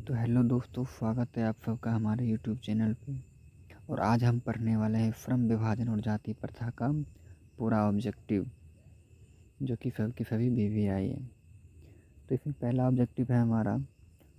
तो हेलो दोस्तों, स्वागत है आप सबका हमारे यूट्यूब चैनल पे। और आज हम पढ़ने वाले हैं श्रम विभाजन और जाति प्रथा का पूरा ऑब्जेक्टिव, जो कि सब की सभी बीवीआई है। तो इसमें पहला ऑब्जेक्टिव है हमारा,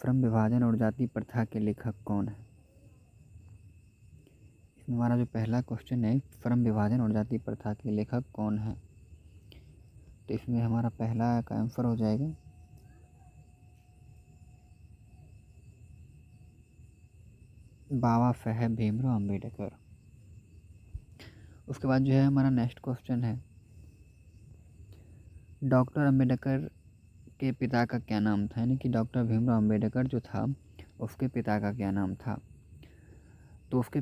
श्रम विभाजन और जाति प्रथा के लेखक कौन है। इसमें हमारा जो पहला क्वेश्चन है, श्रम विभाजन और जाति प्रथा के लेखक कौन है, तो इसमें हमारा पहला का आंसर हो जाएगा बाबा साहेब भीमराव अम्बेडकर। उसके बाद जो है हमारा नेक्स्ट क्वेश्चन है, डॉक्टर अम्बेडकर के पिता का क्या नाम था, यानी कि डॉक्टर भीमराव अम्बेडकर जो था उसके पिता का क्या नाम था। तो उसके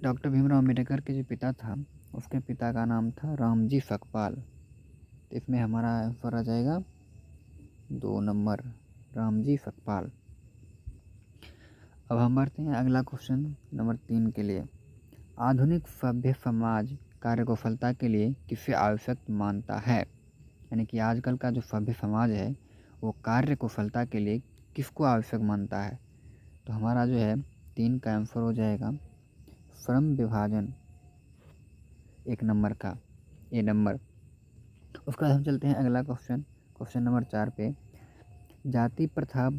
डॉक्टर भीमराव अम्बेडकर के जो पिता था उसके पिता का नाम था रामजी सकपाल। तो इसमें हमारा आंसर आ जाएगा 2 नंबर, रामजी सकपाल। अब हम बढ़ते हैं अगला क्वेश्चन नंबर 3 के लिए। आधुनिक सभ्य समाज कार्यकुशलता के लिए किसे आवश्यक मानता है, यानी कि आजकल का जो सभ्य समाज है वो कार्य कुशलता के लिए किसको आवश्यक मानता है। तो हमारा जो है 3 का आंसर हो जाएगा श्रम विभाजन, 1 नंबर का ए नंबर। उसके बाद हम चलते हैं अगला क्वेश्चन नंबर 4 पे। जाति प्रथा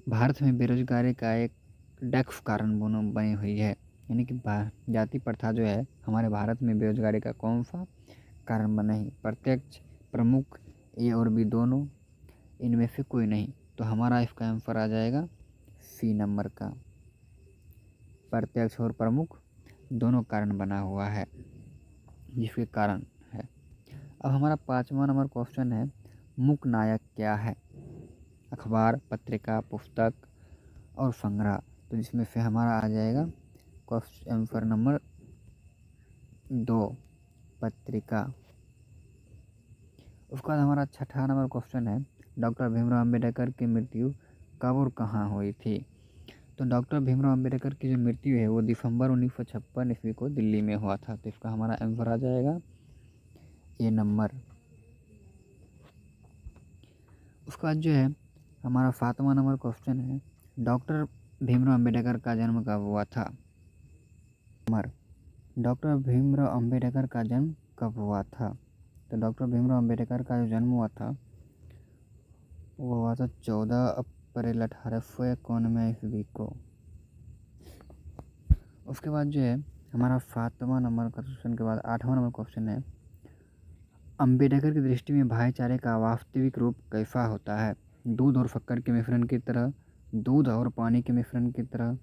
भारत में बेरोजगारी का एक डेस्क कारण बनी हुई है, यानी कि जाति प्रथा जो है हमारे भारत में बेरोजगारी का कौन सा कारण बना है। प्रत्यक्ष, प्रमुख, ए और बी दोनों, इनमें से कोई नहीं। तो हमारा इसका आंसर आ जाएगा सी नंबर का, प्रत्यक्ष और प्रमुख दोनों कारण बना हुआ है, जिसके कारण है। अब हमारा 5वां नंबर क्वेश्चन है, मुख्य नायक क्या है। अखबार, पत्रिका, पुस्तक और संग्रह। तो जिसमें से हमारा आ जाएगा आंसर नंबर 2, पत्रिका। उसके बाद हमारा 6वां नंबर क्वेश्चन है, डॉक्टर भीमराव अम्बेडकर की मृत्यु कब और कहाँ हुई थी। तो डॉक्टर भीमराव अम्बेडकर की जो मृत्यु है वो दिसंबर 1956 ईस्वी को दिल्ली में हुआ था। तो इसका हमारा आंसर आ जाएगा ए नंबर। उसके बाद जो है हमारा 7वां नंबर क्वेश्चन है, डॉक्टर भीमराव अम्बेडकर का जन्म कब हुआ था। डॉक्टर भीमराव अम्बेडकर का जन्म कब हुआ था। तो डॉक्टर भीमराव अम्बेडकर का जो जन्म हुआ था वो हुआ था 14 अप्रैल 1891 ईस्वी को। उसके बाद जो है हमारा 7वां नंबर क्वेश्चन के बाद 8वां नंबर क्वेश्चन है, अम्बेडकर की दृष्टि में भाईचारे का वास्तविक रूप कैसा होता है। दूध और शक्कर के मिश्रण की तरह, दूध और पानी के मिश्रण की तरह,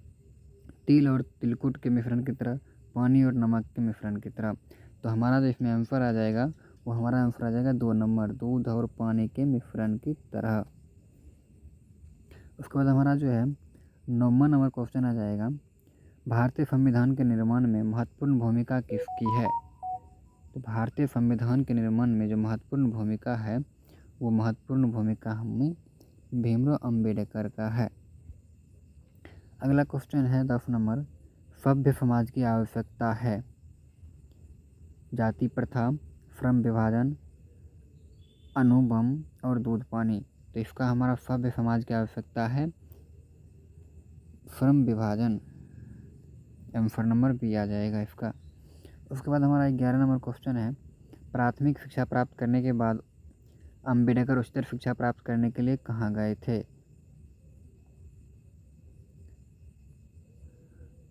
तिल और तिलकुट के मिश्रण की तरह, पानी और नमक के मिश्रण की तरह। तो हमारा जो इसमें आंसर आ जाएगा वो हमारा आंसर आ जाएगा 2 नंबर, दूध और पानी के मिश्रण की तरह। उसके बाद हमारा जो है 9वां नंबर क्वेश्चन आ जाएगा, भारतीय संविधान के निर्माण में महत्वपूर्ण भूमिका किसकी है। तो भारतीय संविधान के निर्माण में जो महत्वपूर्ण भूमिका है वो महत्वपूर्ण भूमिका हमें भीमराव अम्बेडकर का है। अगला क्वेश्चन है 10 नंबर, सभ्य समाज की आवश्यकता है। जाति प्रथा, श्रम विभाजन, अणुबम और दूध पानी। तो इसका हमारा सभ्य समाज की आवश्यकता है श्रम विभाजन, आंसर नंबर बी आ जाएगा इसका। उसके बाद हमारा 11 नंबर क्वेश्चन है, प्राथमिक शिक्षा प्राप्त करने के बाद अम्बेडकर उच्चतर शिक्षा प्राप्त करने के लिए कहाँ गए थे।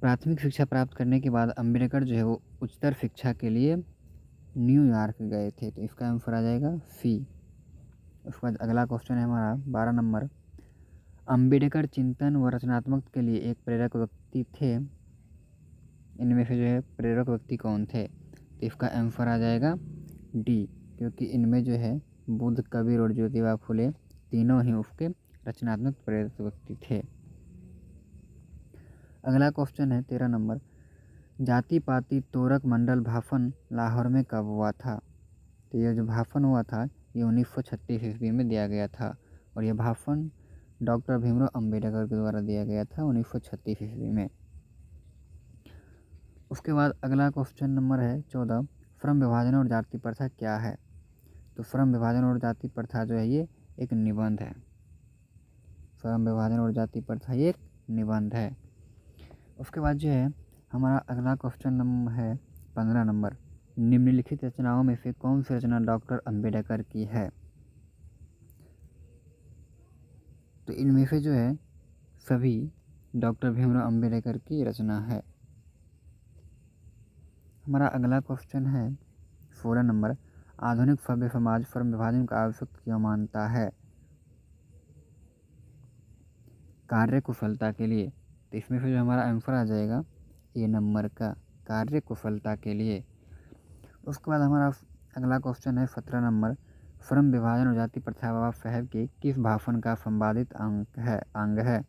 प्राथमिक शिक्षा प्राप्त करने के बाद अम्बेडकर जो है वो उच्चतर शिक्षा के लिए न्यूयॉर्क गए थे। तो इसका आंसर आ जाएगा सी। उसके बाद अगला क्वेश्चन है हमारा 12 नंबर, अम्बेडकर चिंतन व रचनात्मक के लिए एक प्रेरक व्यक्ति थे। इनमें से जो है प्रेरक व्यक्ति कौन थे। तो इसका आंसर आ जाएगा डी, क्योंकि इनमें जो है बुद्ध, कबीर और ज्योतिबा फुले तीनों ही उसके रचनात्मक प्रेरक व्यक्ति थे। अगला क्वेश्चन है 13 नंबर, जाति पाति तोरक मंडल भाषण लाहौर में कब हुआ था। तो यह जो भाषण हुआ था ये 1936 ईस्वी में दिया गया था, और यह भाषण डॉक्टर भीमराव अम्बेडकर के द्वारा दिया गया था 1936 ईस्वी में। उसके बाद अगला क्वेश्चन नंबर है 14, श्रम विभाजन और जाति प्रथा क्या है। तो श्रम विभाजन और जाति प्रथा जो है ये एक निबंध है। स्वयं विभाजन और जाति प्रथा ये एक निबंध है। उसके बाद जो है हमारा अगला क्वेश्चन नंबर है 15 नंबर, निम्नलिखित रचनाओं में से कौन सी रचना डॉक्टर अंबेडकर की है। तो इनमें से जो है सभी डॉक्टर भीमराव अंबेडकर की रचना है। हमारा अगला क्वेश्चन है 16 नंबर, आधुनिक सभ्य समाज स्वयं विभाजन का आवश्यक क्यों मानता है। कार्य कुशलता के लिए। तो इसमें से जो हमारा आंसर आ जाएगा ए नंबर का, कार्य कुशलता के लिए। उसके बाद हमारा अगला क्वेश्चन है 17 नंबर, श्रम विभाजन और जाति प्रथा बाबा साहेब के किस भाषण का संपादित अंग है।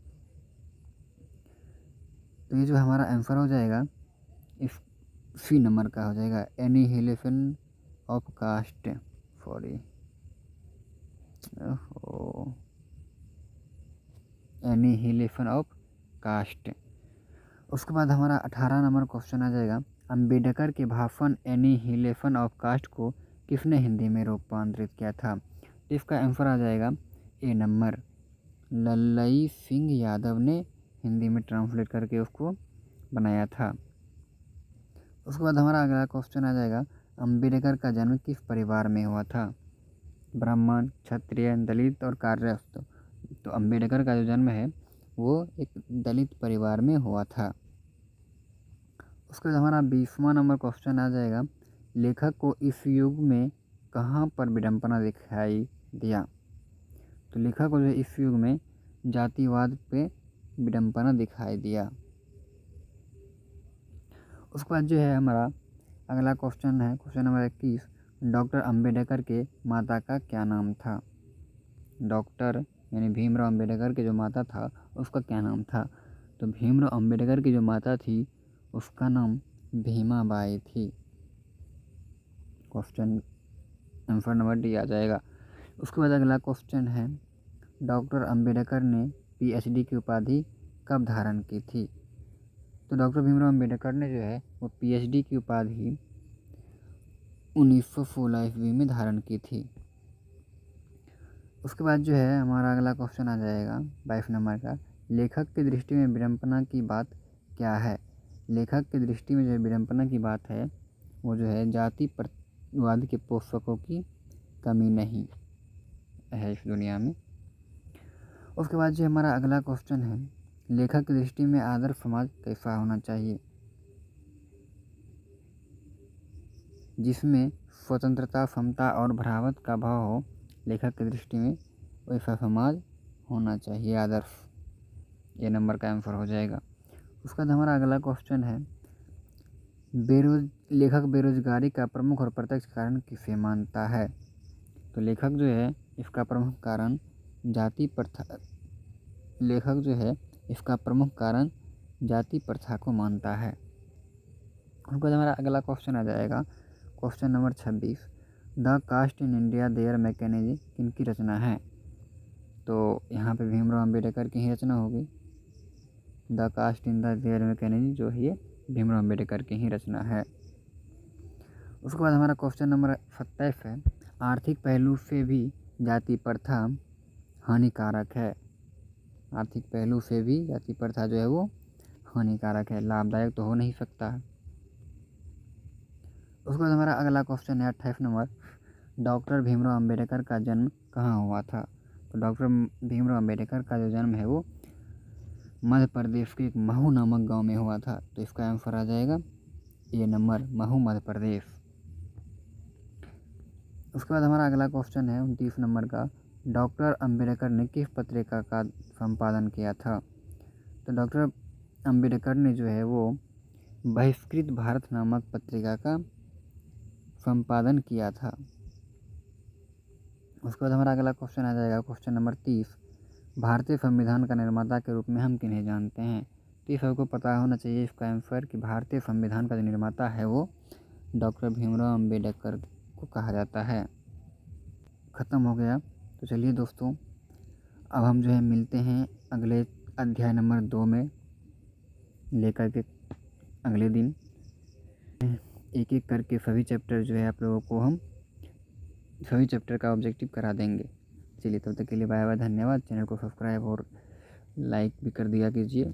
तो ये जो हमारा आंसर हो जाएगा इस सी नंबर का हो जाएगा, annihilation of caste, sorry annihilation of caste. उसके बाद हमारा 18 नंबर क्वेश्चन आ जाएगा, अंबेडकर के भाषण एनिहिलेशन ऑफ कास्ट को किसने हिंदी में रूपांतरित किया था। इसका आंसर आ जाएगा ए नंबर, लल्लई सिंह यादव ने हिंदी में ट्रांसलेट करके उसको बनाया था। उसके बाद हमारा अगला क्वेश्चन आ जाएगा, अंबेडकर का जन्म किस परिवार में हुआ था। ब्राह्मण, क्षत्रिय, दलित और कार्यस्थ। तो अंबेडकर का जो जन्म है वो एक दलित परिवार में हुआ था। उसके बाद हमारा 20वां नंबर क्वेश्चन आ जाएगा, लेखक को इस युग में कहाँ पर विडंबना दिखाई दिया। तो लेखक को जो इस युग में जातिवाद पे विडंबना दिखाई दिया। उसके बाद जो है हमारा अगला क्वेश्चन है क्वेश्चन नंबर 21, डॉक्टर अंबेडकर के माता का क्या नाम था। डॉक्टर यानी भीमराव अंबेडकर के जो माता था उसका क्या नाम था। तो भीमराव अंबेडकर की जो माता थी उसका नाम भीमाबाई थी। क्वेश्चन आंसर नंबर डी आ जाएगा। उसके बाद अगला क्वेश्चन है, डॉक्टर अंबेडकर ने पीएचडी की उपाधि कब धारण की थी। तो डॉक्टर भीमराव अंबेडकर ने जो है वो पीएचडी की उपाधि 1916 ईस्वी में धारण की थी। उसके बाद जो है हमारा अगला क्वेश्चन आ जाएगा 22 नंबर का, लेखक की दृष्टि में विडंबना की बात क्या है। लेखक की दृष्टि में जो विडंबना की बात है वो जो है जातिवाद के पोषकों की कमी नहीं है इस दुनिया में। उसके बाद जो हमारा अगला क्वेश्चन है, लेखक की दृष्टि में आदर्श समाज कैसा होना चाहिए, जिसमें स्वतंत्रता, समता और भरावत का भाव हो। लेखक की दृष्टि में वैसा समाज होना चाहिए आदर्श। ये नंबर का आंसर हो जाएगा। उसके बाद हमारा अगला क्वेश्चन है, लेखक बेरोजगारी का प्रमुख और प्रत्यक्ष कारण किसे मानता है। तो लेखक जो है इसका प्रमुख कारण जाति प्रथा, लेखक जो है इसका प्रमुख कारण जाति प्रथा को मानता है। उसके बाद हमारा अगला क्वेश्चन आ जाएगा question number 26, the caste in India their mechanism किनकी रचना है। तो यहाँ पे भीमराव अंबेडकर की ही रचना होगी। The caste in the their mechanism जो है ये भीमराव अंबेडकर की ही रचना है। उसके बाद हमारा क्वेश्चन नंबर 27 है, आर्थिक पहलू से भी जाति प्रथा हानिकारक है। आर्थिक पहलू से भी जाति प्रथा जो है वो हानिकारक है, लाभदायक तो हो नहीं सकता है। उसके बाद हमारा अगला क्वेश्चन है 28 नंबर, डॉक्टर भीमराव अंबेडकर का जन्म कहाँ हुआ था। तो डॉक्टर भीमराव अंबेडकर का जो जन्म है वो मध्य प्रदेश के एक महू नामक गांव में हुआ था। तो इसका आंसर आ जाएगा ए नंबर, महू मध्य प्रदेश। उसके बाद हमारा अगला क्वेश्चन है 29 नंबर का, डॉक्टर अंबेडकर ने किस पत्रिका का संपादन किया था। तो डॉक्टर अंबेडकर ने जो है वो बहिष्कृत भारत नामक पत्रिका का संपादन किया था। उसके बाद हमारा अगला क्वेश्चन आ जाएगा क्वेश्चन नंबर 30, भारतीय संविधान का निर्माता के रूप में हम किन्हें जानते हैं। तो सबको पता होना चाहिए इसका आंसर कि भारतीय संविधान का जो निर्माता है वो डॉक्टर भीमराव अंबेडकर को कहा जाता है। ख़त्म हो गया। तो चलिए दोस्तों, अब हम जो है मिलते हैं अगले अध्याय नंबर 2 में लेकर के अगले दिन एक एक करके सभी चैप्टर जो है आप लोगों को हम सभी चैप्टर का ऑब्जेक्टिव करा देंगे। चलिए तब तक के लिए बाय बाय, धन्यवाद। चैनल को सब्सक्राइब और लाइक भी कर दिया कीजिए।